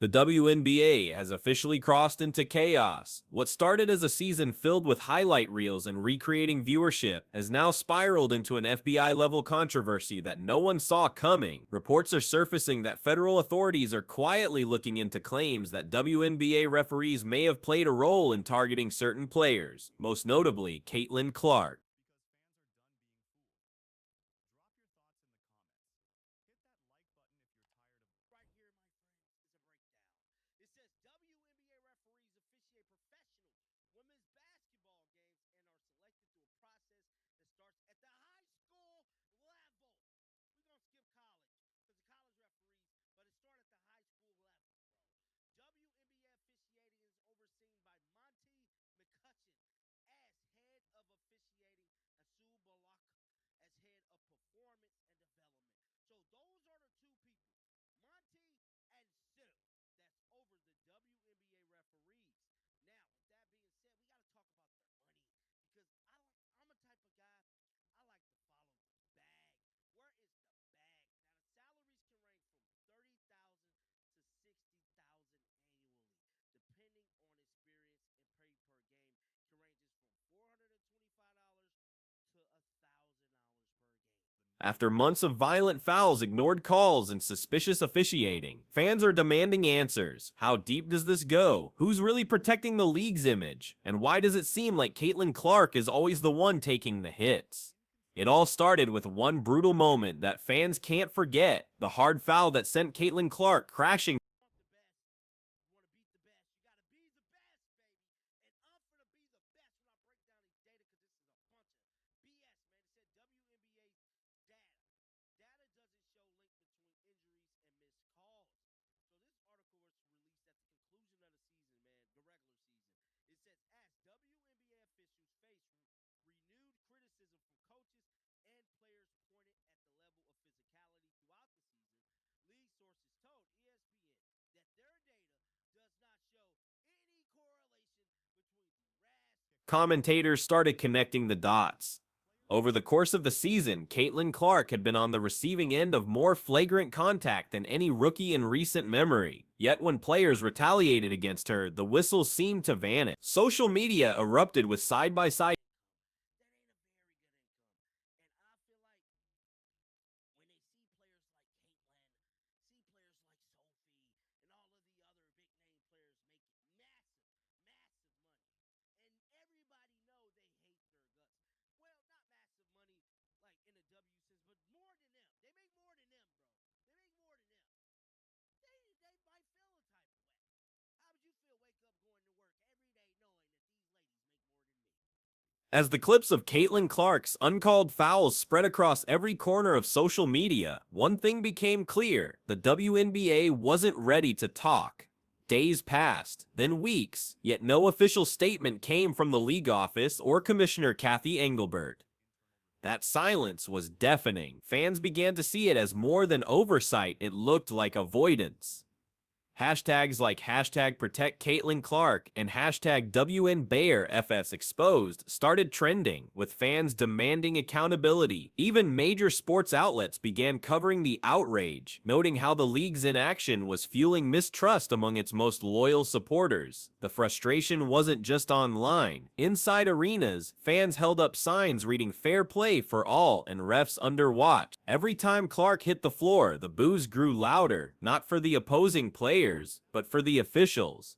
The WNBA has officially crossed into chaos. What started as a season filled with highlight reels and recreating viewership has now spiraled into an FBI-level controversy that no one saw coming. Reports are surfacing that federal authorities are quietly looking into claims that WNBA referees may have played a role in targeting certain players, most notably Caitlin Clark. Right here, my friends, is a breakdown. It says WNBA referees officiate professional women's basketball games and are selected through a process that starts at the high school level. We're going to skip college because the college referees, but it started at the high school level, bro. WNBA officiating is overseen by Monty McCutcheon as head of officiating and Sue Balak as head of performance and development. So those are the two people. Monty and Sue. That's over the WNBA referees. Now, with that being said, we got to talk about their money because I'm a type of guy I like to follow the bag. Where is the bag? Now, the salaries can range from 30,000 to 60,000 annually, depending on experience and pay per game. Can ranges from $425 to $1,000 per game. After months of violent fouls, ignored calls, and suspicious officiating, fans are demanding answers. How deep does this go? Who's really protecting the league's image? And why does it seem like Caitlin Clark is always the one taking the hits? It all started with one brutal moment that fans can't forget, the hard foul that sent Caitlin Clark crashing. Want the best, you want to beat the best, you got to be the best, baby. And I'm going to be the best when I break down these data because this is a bunch of BS, man. It said WNBA data. Data doesn't show link between injuries and missed calls. So this article was released at the conclusion of the season, man, the regular season. It says as WNBA officials face renewed criticism from coaches and players pointed at the level of physicality throughout the season, league sources told ESPN that their data does not show any correlation between Commentators started connecting the dots. Over the course of the season, Caitlin Clark had been on the receiving end of more flagrant contact than any rookie in recent memory. Yet when players retaliated against her, the whistles seemed to vanish. Social media erupted with side-by-side that ain't a very good income. And I feel like when they see players like Caitlin, see players like Sophie, and all of the other big name players making massive, massive money. And everybody know they hate their guts. Well, not massive money like in the W sense, but more than them. They make more than them, bro. They make more than them. They might feel a type of way. How would you feel wake up going to work every day knowing that these ladies make more than me? as the clips of Caitlin Clark's uncalled fouls spread across every corner of social media. One thing became clear: the WNBA wasn't ready to talk. Days passed, then weeks, yet no official statement came from the league office or Commissioner Kathy Engelbert. That silence was deafening. Fans began to see it as more than oversight, it looked like avoidance. Hashtags like hashtag protect Caitlin Clark and hashtag WNBareFS exposed started trending, with fans demanding accountability. Even major sports outlets began covering the outrage, noting how the league's inaction was fueling mistrust among its most loyal supporters. The frustration wasn't just online. Inside arenas, fans held up signs reading "Fair play for all" and "Refs under watch." Every time Clark hit the floor, the boos grew louder, not for the opposing players, but for the officials.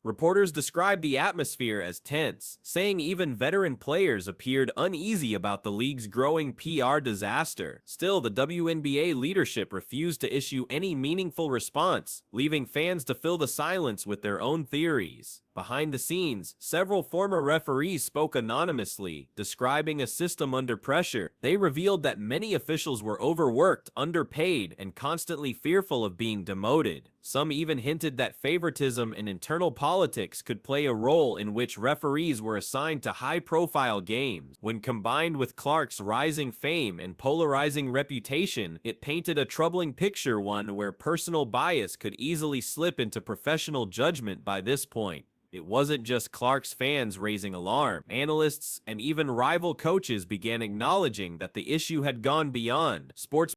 Reporters described the atmosphere as tense, saying even veteran players appeared uneasy about the league's growing PR disaster. Still, the WNBA leadership refused to issue any meaningful response, leaving fans to fill the silence with their own theories. Behind the scenes, several former referees spoke anonymously, describing a system under pressure. They revealed that many officials were overworked, underpaid, and constantly fearful of being demoted. Some even hinted that favoritism and internal politics could play a role in which referees were assigned to high-profile games. When combined with Clark's rising fame and polarizing reputation, it painted a troubling picture, one where personal bias could easily slip into professional judgment. By this point, it wasn't just Clark's fans raising alarm. Analysts and even rival coaches began acknowledging that the issue had gone beyond sports.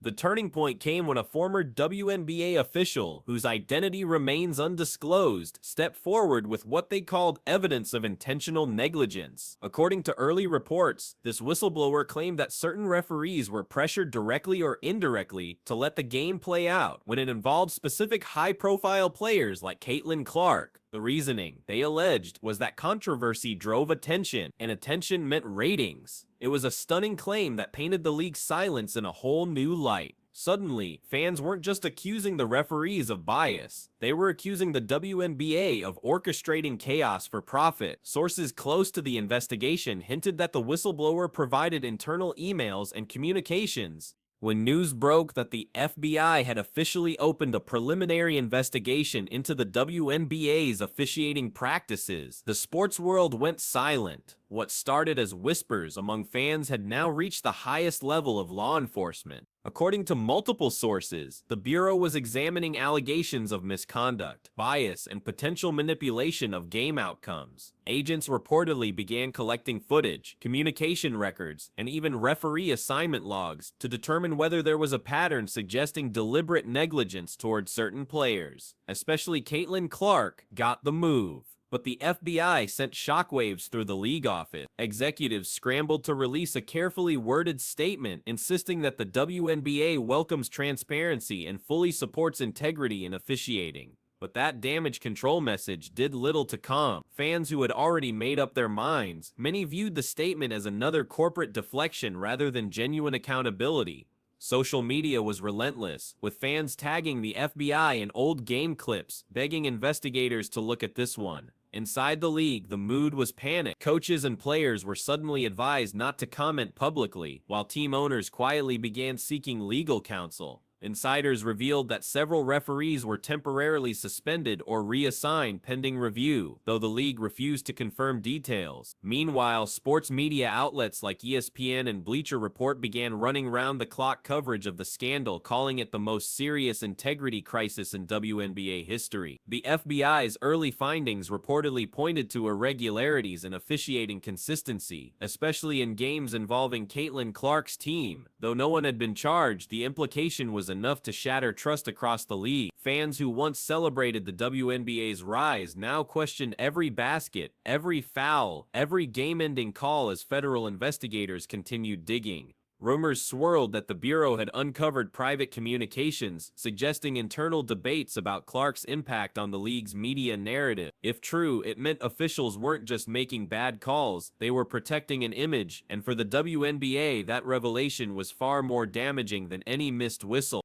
The turning point came when a former WNBA official, whose identity remains undisclosed, stepped forward with what they called evidence of intentional negligence. According to early reports, this whistleblower claimed that certain referees were pressured directly or indirectly to let the game play out when it involved specific high-profile players like Caitlin Clark. The reasoning, they alleged, was that controversy drove attention, and attention meant ratings. It was a stunning claim that painted the league's silence in a whole new light. Suddenly, fans weren't just accusing the referees of bias, they were accusing the WNBA of orchestrating chaos for profit. Sources close to the investigation hinted that the whistleblower provided internal emails and communications. When news broke that the FBI had officially opened a preliminary investigation into the WNBA's officiating practices, the sports world went silent. What started as whispers among fans had now reached the highest level of law enforcement. According to multiple sources, the Bureau was examining allegations of misconduct, bias, and potential manipulation of game outcomes. Agents reportedly began collecting footage, communication records, and even referee assignment logs to determine whether there was a pattern suggesting deliberate negligence towards certain players. Especially Caitlin Clark got the move. But the FBI sent shockwaves through the league office. Executives scrambled to release a carefully worded statement insisting that the WNBA welcomes transparency and fully supports integrity in officiating. But that damage control message did little to calm fans who had already made up their minds. Many viewed the statement as another corporate deflection rather than genuine accountability. Social media was relentless, with fans tagging the FBI in old game clips, begging investigators to look at this one. Inside the league, the mood was panic. Coaches and players were suddenly advised not to comment publicly, while team owners quietly began seeking legal counsel. Insiders revealed that several referees were temporarily suspended or reassigned pending review, though the league refused to confirm details. Meanwhile, sports media outlets like ESPN and Bleacher Report began running round-the-clock coverage of the scandal, calling it the most serious integrity crisis in WNBA history. The FBI's early findings reportedly pointed to irregularities in officiating consistency, especially in games involving Caitlin Clark's team. Though no one had been charged, the implication was enough to shatter trust across the league. Fans who once celebrated the WNBA's rise now questioned every basket, every foul, every game-ending call as federal investigators continued digging. Rumors swirled that the Bureau had uncovered private communications, suggesting internal debates about Clark's impact on the league's media narrative. If true, it meant officials weren't just making bad calls, they were protecting an image, and for the WNBA, that revelation was far more damaging than any missed whistle.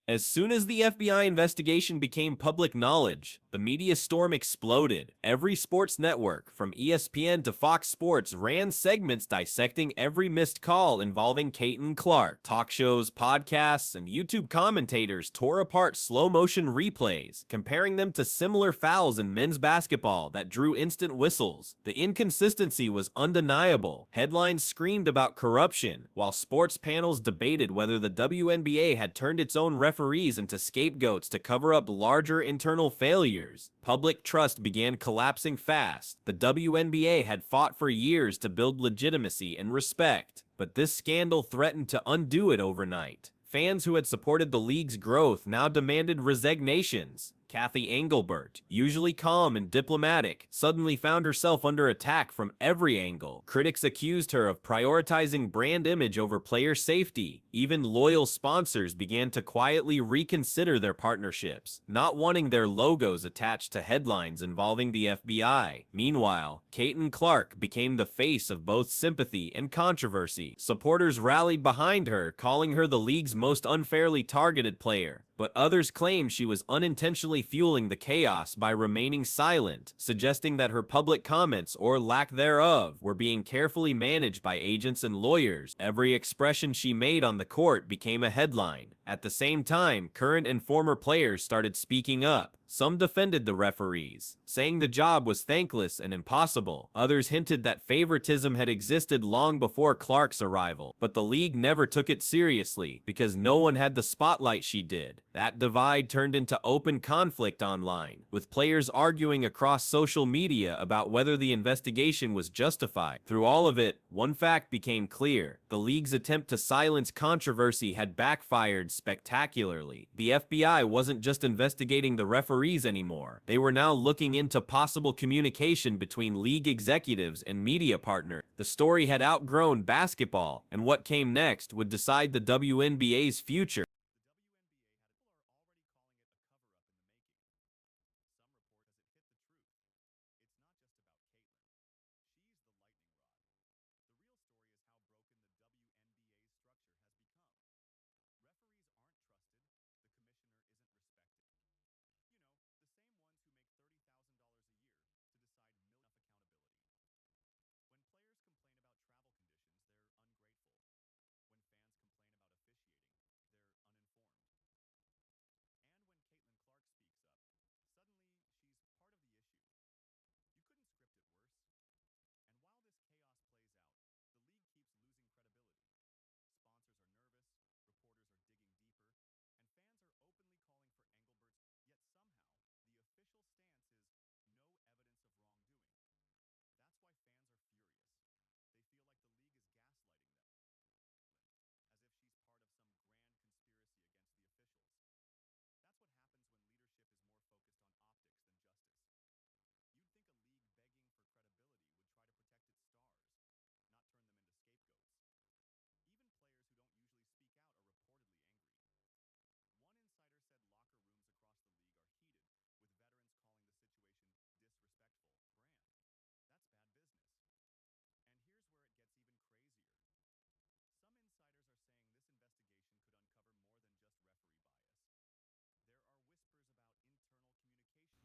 As soon as the FBI investigation became public knowledge, the media storm exploded. Every sports network, from ESPN to Fox Sports, ran segments dissecting every missed call involving Caitlin Clark. Talk shows, podcasts, and YouTube commentators tore apart slow-motion replays, comparing them to similar fouls in men's basketball that drew instant whistles. The inconsistency was undeniable. Headlines screamed about corruption, while sports panels debated whether the WNBA had turned its own referees into scapegoats to cover up larger internal failures. Public trust began collapsing fast. The WNBA had fought for years to build legitimacy and respect, but this scandal threatened to undo it overnight. Fans who had supported the league's growth now demanded resignations. Kathy Engelbert, usually calm and diplomatic, suddenly found herself under attack from every angle. Critics accused her of prioritizing brand image over player safety. Even loyal sponsors began to quietly reconsider their partnerships, not wanting their logos attached to headlines involving the FBI. Meanwhile, Caitlin Clark became the face of both sympathy and controversy. Supporters rallied behind her, calling her the league's most unfairly targeted player. But others claimed she was unintentionally fueling the chaos by remaining silent, suggesting that her public comments, or lack thereof, were being carefully managed by agents and lawyers. Every expression she made on the court became a headline. At the same time, current and former players started speaking up. Some defended the referees, saying the job was thankless and impossible. Others hinted that favoritism had existed long before Clark's arrival, but the league never took it seriously because no one had the spotlight she did. That divide turned into open conflict online, with players arguing across social media about whether the investigation was justified. Through all of it, one fact became clear: the league's attempt to silence controversy had backfired spectacularly. The FBI wasn't just investigating the referees anymore. They were now looking into possible communication between league executives and media partners. The story had outgrown basketball, and what came next would decide the WNBA's future.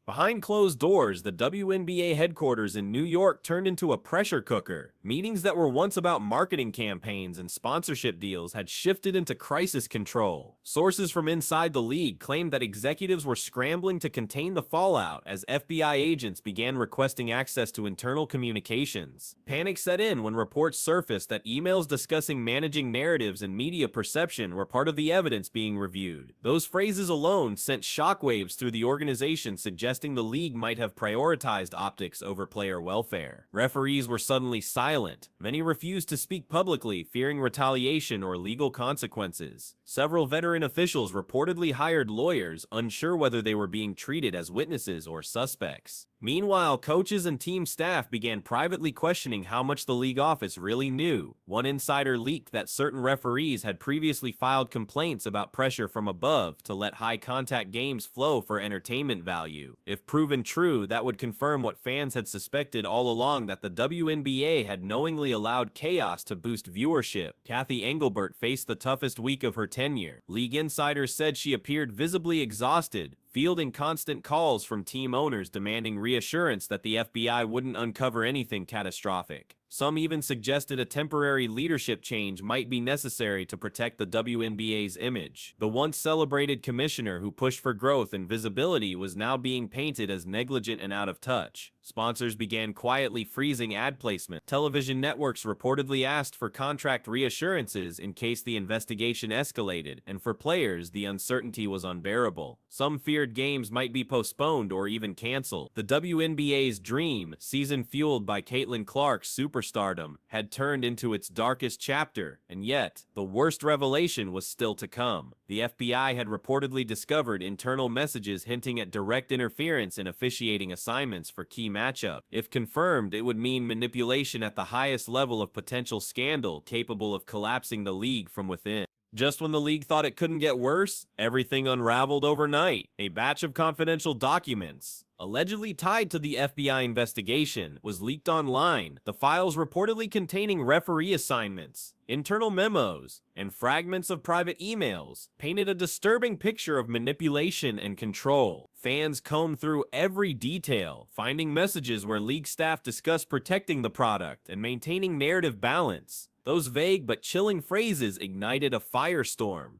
Behind closed doors, the WNBA headquarters in New York turned into a pressure cooker. Meetings that were once about marketing campaigns and sponsorship deals had shifted into crisis control. Sources from inside the league claimed that executives were scrambling to contain the fallout as FBI agents began requesting access to internal communications. Panic set in when reports surfaced that emails discussing managing narratives and media perception were part of the evidence being reviewed. Those phrases alone sent shockwaves through the organization, suggesting the league might have prioritized optics over player welfare. Referees were suddenly silent. Many refused to speak publicly, fearing retaliation or legal consequences. Several veteran officials reportedly hired lawyers, unsure whether they were being treated as witnesses or suspects. Meanwhile, coaches and team staff began privately questioning how much the league office really knew. One insider leaked that certain referees had previously filed complaints about pressure from above to let high-contact games flow for entertainment value. If proven true, that would confirm what fans had suspected all along, that the WNBA had knowingly allowed chaos to boost viewership. Kathy Engelbert faced the toughest week of her tenure. League insiders said she appeared visibly exhausted, fielding constant calls from team owners demanding reassurance that the FBI wouldn't uncover anything catastrophic. Some even suggested a temporary leadership change might be necessary to protect the WNBA's image. The once celebrated commissioner who pushed for growth and visibility was now being painted as negligent and out of touch. Sponsors began quietly freezing ad placement. Television networks reportedly asked for contract reassurances in case the investigation escalated, and for players, the uncertainty was unbearable. Some feared games might be postponed or even canceled. The WNBA's dream, season fueled by Caitlin Clark's superstardom, had turned into its darkest chapter, and yet, the worst revelation was still to come. The FBI had reportedly discovered internal messages hinting at direct interference in officiating assignments for key matchups. If confirmed, it would mean manipulation at the highest level of potential scandal, capable of collapsing the league from within. Just when the league thought it couldn't get worse, everything unraveled overnight. A batch of confidential documents, allegedly tied to the FBI investigation, was leaked online. The files, reportedly containing referee assignments, internal memos, and fragments of private emails, painted a disturbing picture of manipulation and control. Fans combed through every detail, finding messages where league staff discussed protecting the product and maintaining narrative balance. Those vague but chilling phrases ignited a firestorm.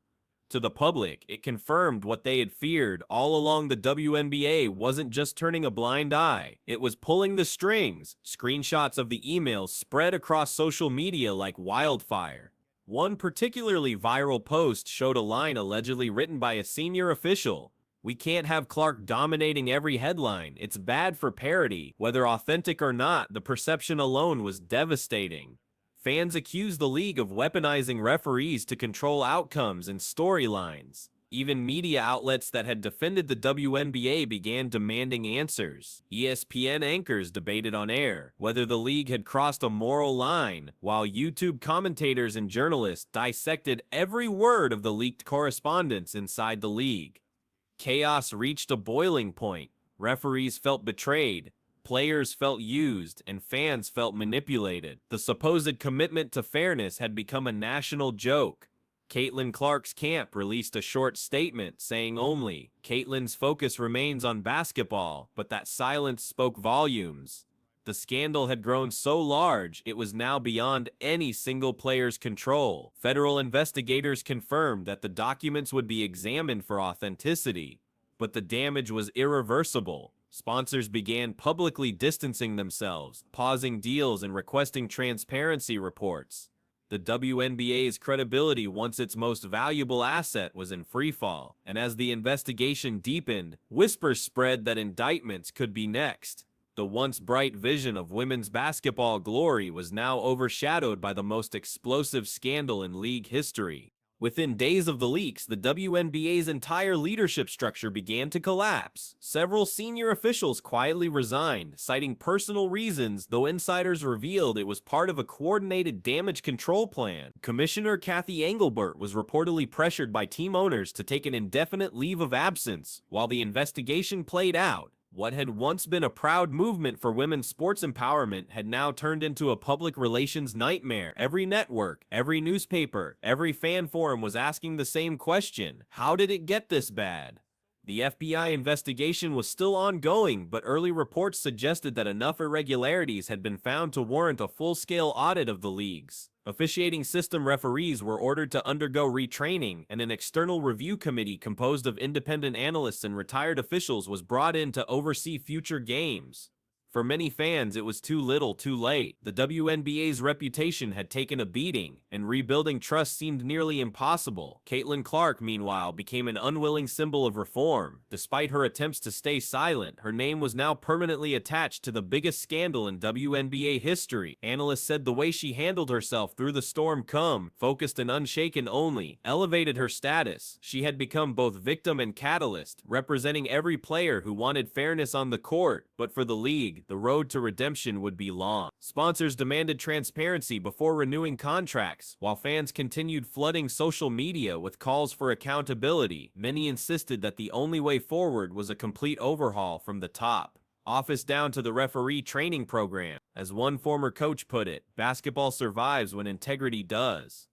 To the public, it confirmed what they had feared all along. The WNBA wasn't just turning a blind eye, it was pulling the strings. Screenshots of the emails spread across social media like wildfire. One particularly viral post showed a line allegedly written by a senior official: "We can't have Clark dominating every headline. It's bad for parody." Whether authentic or not, the perception alone was devastating. Fans accused the league of weaponizing referees to control outcomes and storylines. Even media outlets that had defended the WNBA began demanding answers. ESPN anchors debated on air whether the league had crossed a moral line, while YouTube commentators and journalists dissected every word of the leaked correspondence inside the league. Chaos reached a boiling point. Referees felt betrayed, players felt used, and fans felt manipulated. The supposed commitment to fairness had become a national joke. Caitlin Clark's camp released a short statement saying only, "Caitlin's focus remains on basketball," but that silence spoke volumes. The scandal had grown so large, it was now beyond any single player's control. Federal investigators confirmed that the documents would be examined for authenticity, but the damage was irreversible. Sponsors began publicly distancing themselves, pausing deals, and requesting transparency reports. The WNBA's credibility, once its most valuable asset, was in freefall, and as the investigation deepened, whispers spread that indictments could be next. The once bright vision of women's basketball glory was now overshadowed by the most explosive scandal in league history. Within days of the leaks, the WNBA's entire leadership structure began to collapse. Several senior officials quietly resigned, citing personal reasons, though insiders revealed it was part of a coordinated damage control plan. Commissioner Kathy Engelbert was reportedly pressured by team owners to take an indefinite leave of absence while the investigation played out. What had once been a proud movement for women's sports empowerment had now turned into a public relations nightmare. Every network, every newspaper, every fan forum was asking the same question: how did it get this bad? The FBI investigation was still ongoing, but early reports suggested that enough irregularities had been found to warrant a full-scale audit of the leagues. Officiating system referees were ordered to undergo retraining, and an external review committee composed of independent analysts and retired officials was brought in to oversee future games. For many fans, it was too little, too late. The WNBA's reputation had taken a beating, and rebuilding trust seemed nearly impossible. Caitlin Clark, meanwhile, became an unwilling symbol of reform. Despite her attempts to stay silent, her name was now permanently attached to the biggest scandal in WNBA history. Analysts said the way she handled herself through the storm calm, focused and unshaken only, elevated her status. She had become both victim and catalyst, representing every player who wanted fairness on the court. But for the league, the road to redemption would be long. Sponsors demanded transparency before renewing contracts, while fans continued flooding social media with calls for accountability. Many insisted that the only way forward was a complete overhaul from the top office down to the referee training program. As one former coach put it, basketball survives when integrity does.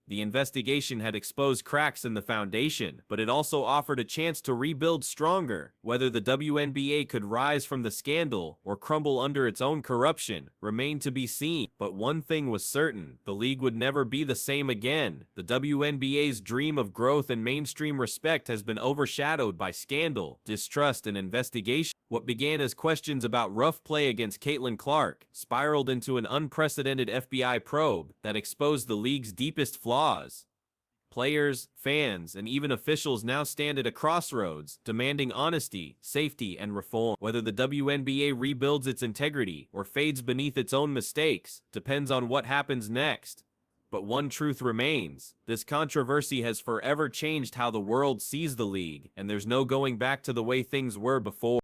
The investigation had exposed cracks in the foundation, but it also offered a chance to rebuild stronger. Whether the WNBA could rise from the scandal or crumble under its own corruption remained to be seen. But one thing was certain: the league would never be the same again. The WNBA's dream of growth and mainstream respect has been overshadowed by scandal, distrust, and investigation. What began as questions about rough play against Caitlin Clark spiraled into an unprecedented FBI probe that exposed the league's deepest flaws. Players, fans, and even officials now stand at a crossroads, demanding honesty, safety, and reform. Whether the WNBA rebuilds its integrity or fades beneath its own mistakes depends on what happens next. But one truth remains: this controversy has forever changed how the world sees the league, and there's no going back to the way things were before.